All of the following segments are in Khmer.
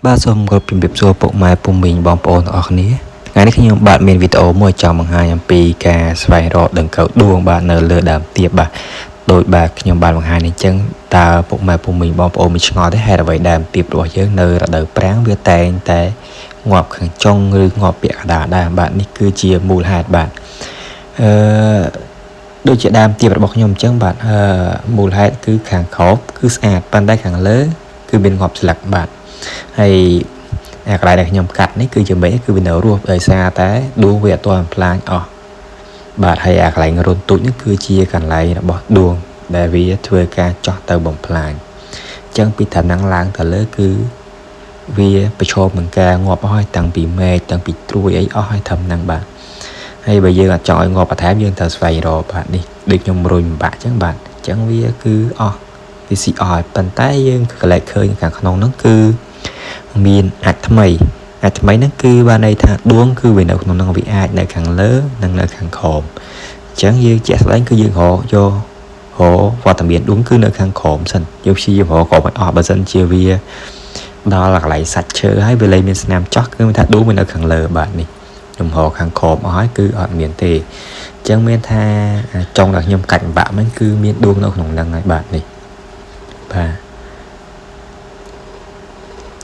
បាទសូមគោរពជំរាបសួរពុកម៉ែពុំមីងបងប្អូនទាំងអស់គ្នាថ្ងៃនេះខ្ញុំបាទមានវីដេអូមួយចង់បង្ហាញអំពីការស្វែងរកដង្កូវដួងបាទនៅលើដើមទៀបបាទដោយបាទខ្ញុំបានបង្ហាញអញ្ចឹងតើពុកម៉ែពុំមីងបងប្អូនមានឆ្ងល់ទេហេតុអ្វីដើមទៀបរបស់យើងនៅរដូវប្រាំងវាតែងតែងាប់ខាងចុងឬងាប់ពាក់កណ្ដាលដែរបាទនេះគឺជាមូលហេតុបាទដូចជាដើមទៀបរបស់ខ្ញុំអញ្ចឹងបាទមូលហេតុគឺខាងក្រោមគឺស្អាតប៉ុន្តែខាងលើគឺមានងាប់ស្លឹកបាទហើយកន្លែងដែលខ្ញុំកាត់នេះគឺជាមេឃគឺវានៅរស់ដោយសារតែដួងវាអត់ទាន់ផ្លាញអស់បាទហើយកន្លែងរុនទូចនេះគឺជាកន្លែងរបស់ដួងដែលវាធ្វើការចោះទៅបំផ្លាញអញ្ចឹងពីឋានៈឡើងទៅលើគឺវាប្រឈមនឹងការងាប់អស់ហើយតាំងពីមេឃតាំងពីត្រួយអីអស់ហើយធំហ្នឹងបាទហើយបើយើងអត់ចង់ឲ្យងាប់បន្ថែមយើងត្រូវស្វែងរកបាទនេះដូចខ្ញុំរុញបាក់អញ្ចឹងបាទអញ្ចឹងវាគឺអស់វាស៊ីអស់ប៉ុន្តែយើងកលែកឃើញខាងក្នុងហ្នឹងគឺមានអាចថ្មីហ្នឹងគឺបានន័យថាដួងគឺវានៅក្នុងហ្នឹងវាអាចនៅខាងលើនិងនៅខាងក្រោមអញ្ចឹងយើងជាក់ស្ដែងគឺយើងរកវត្តមានដួងគឺនៅខាងក្រោមសិនយើងព្យាយាមរកក្រោមឲ្យអស់បើសិនជាវាដល់កន្លែងសាច់ឈើហើយវាលែងមានស្នាមចោះគឺមានថាដួងវានៅខាងលើបាទនេះខ្ញុំរកខាងក្រោមអស់ហើយគឺអត់មានទេអញ្ចឹងមានថាចុងដែលខ្ញុំកាច់បាក់ហ្នឹងគឺមានដួងនៅក្នុងហ្នឹងហើយបាទនេះបាទ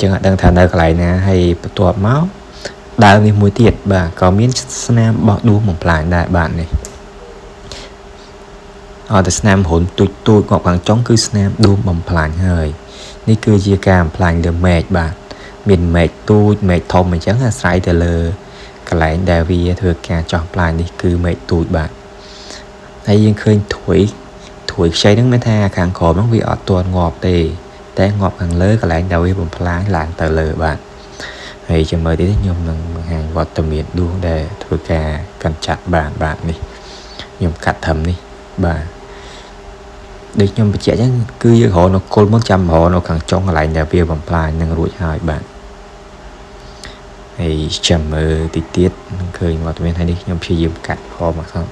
ចឹងអត់ដឹងថានៅកន្លែងណាហើយបន្ទាប់មកដើមនេះមួយទៀតបាទក៏មានស្នាមបោះដួងបំផ្លាញដែរបាទនេះអត់តែស្នាមរុនទូចងាប់ខាងចុងគឺស្នាមដួងបំផ្លាញហើយនេះគឺជាការបំផ្លាញលើមេឃបាទមានមេឃទូចមេឃធំអញ្ចឹងអាស្រ័យទៅលើកន្លែងដែលវាធ្វើការចោះផ្លាញនេះគឺមេឃទូចបាទហើយយើងឃើញធួយខ្ចីហ្នឹងមានថាខាងក្រោមហ្នឹងវាអត់ទាន់ងាប់ទេតែងាប់ខាងលើកន្លែងដែលវាបំផ្លាញឡើងទៅលើបាទហើយចាំមើលទៀតខ្ញុំនឹងបង្ហាញវត្តមានដួងដែលធ្វើការកាន់ចាត់បាទនេះខ្ញុំកាត់ត្រឹមនេះបាទដូចខ្ញុំបញ្ជាក់អញ្ចឹងគឺយើងរកនៅគល់មុនចាំរកនៅខាងចុងកន្លែងដែលវាបំផ្លាញនឹងរួចហើយបាទហើយចាំមើលតិចទៀតនឹងឃើញវត្តមានហើយនេះខ្ញុំព្យាយាមកាត់ខមកខាង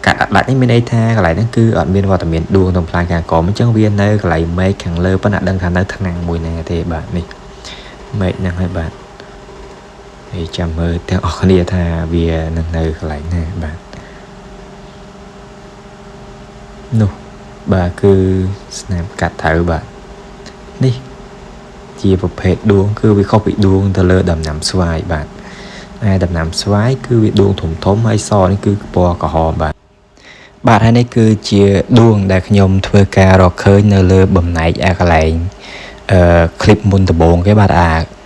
កាត់អត់ដាច់នេះមានន័យថាកន្លែងហ្នឹងគឺអត់មានវត្តមានដួងទំផ្លាញខាងក្រោមអញ្ចឹងវានៅកន្លែងមេឃខាងលើប៉ុន្តែអត់ដឹងថានៅថ្នាំងមួយណាទេបាទនេះមេឃហ្នឹងហើយបាទហើយចាំមើលទាំងអស់គ្នាថាវានៅកន្លែងណាបាទនោះបាទគឺស្នាមកាត់ត្រូវបាទនេះជាប្រភេទដួងគឺវាខុសពីដួងទៅលើដំណាំស្វាយបាទហើយដំណាំស្វាយគឺវាដួងធំហើយសនេះគឺពណ៌ក្រហមបាទហើយនេះគឺជាដួងដែលខ្ញុំធ្វើការរកឃើញនៅលើបំណែកកន្លែងคลิปមុនដំបូងគេបាទ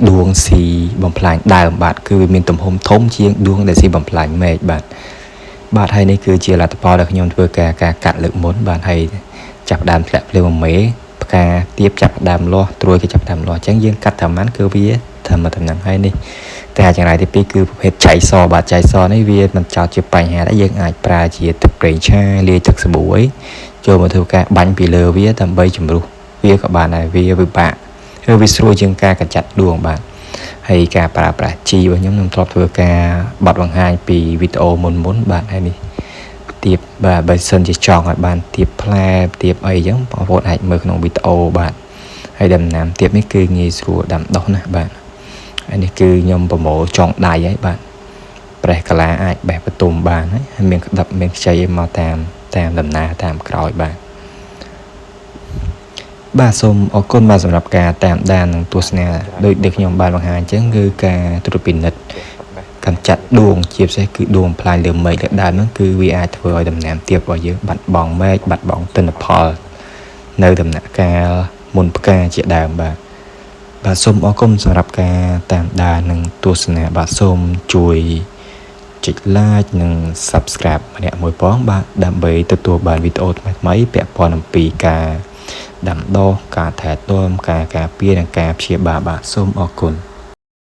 ដួងស៊ីបំផ្លាញដើមបាទគឺវាមានទំហំធំជាងដួងដែលស៊ីបំផ្លាញមែកបាទហើយនេះគឺជាលទ្ធផលដែលខ្ញុំធ្វើការកាត់លើកមុនបាទហើយចាប់ដើមធ្លាក់ភ្លៀងមេផ្កាទៀបចាប់ដើមលាស់ត្រួយគេចាប់ដើមលាស់អញ្ចឹងយើងកាត់តាមហ្នឹងគឺវាធ្វើមកតំណឹងហើយនេះតែចង្រៃទី2គឺប្រភេទចៃសបាទចៃសនេះវាមិនចោតជាបញ្ហាដែរយើងអាចប្រើជាទឹកប្រេងឆាលាយទឹកសាប៊ូអីចូលមកធ្វើការបាញ់ពីលើវាដើម្បីជំរុះវាក៏បានដែរវាពិបាកឬវាស្រួលជាងការកញ្ចាត់ដួងបាទហើយការប្រើប្រាស់ជីរបស់ខ្ញុំធ្លាប់ធ្វើការបត់បង្ហាញពីវីដេអូមុនបាទហើយនេះទៀបបាទបើសិនជាចង់ឲ្យបានទៀបផ្លែទៀបអីអញ្ចឹងបងប្អូនអាចមើលក្នុងវីដេអូបាទហើយដំណាំទៀបនេះគឺងាយស្រួលដាំដុះណាបាទហើយនេះគឺខ្ញុំប្រមូលចុងដៃហើយបាទប្រេះកាឡាអាចបេះបន្ទុំបានហើយមានក្តាប់មានខ្ចីមកតាមដំណើរតាមក្រោយបាទសូមអរគុណបាទសម្រាប់ការតាមដាននិងទស្សនាដូចខ្ញុំបានបង្ហាញអញ្ចឹងគឺការត្រួតពិនិត្យកម្ចាត់ដួងជាពិសេសគឺដួងផ្លាញលើមេឃលើដើមហ្នឹងគឺវាអាចធ្វើឲ្យដំណាំទៀបរបស់យើងបាត់បង់មេឃបាត់បង់ទិន្នផលនៅដំណាក់កាលមុនផ្កាជាដើមបាទសូមអរគុណសម្រាប់ការតាមដាននិងទស្សនាបាទសូមជួយចុច like និង subscribe ម្នាក់មួយផងបាទដើម្បីទទួលបានវីដេអូថ្មីៗពាក់ព័ន្ធអំពីការដាំដុះការថែទាំការការពារនិងការព្យាបាលបាទសូមអរគុណ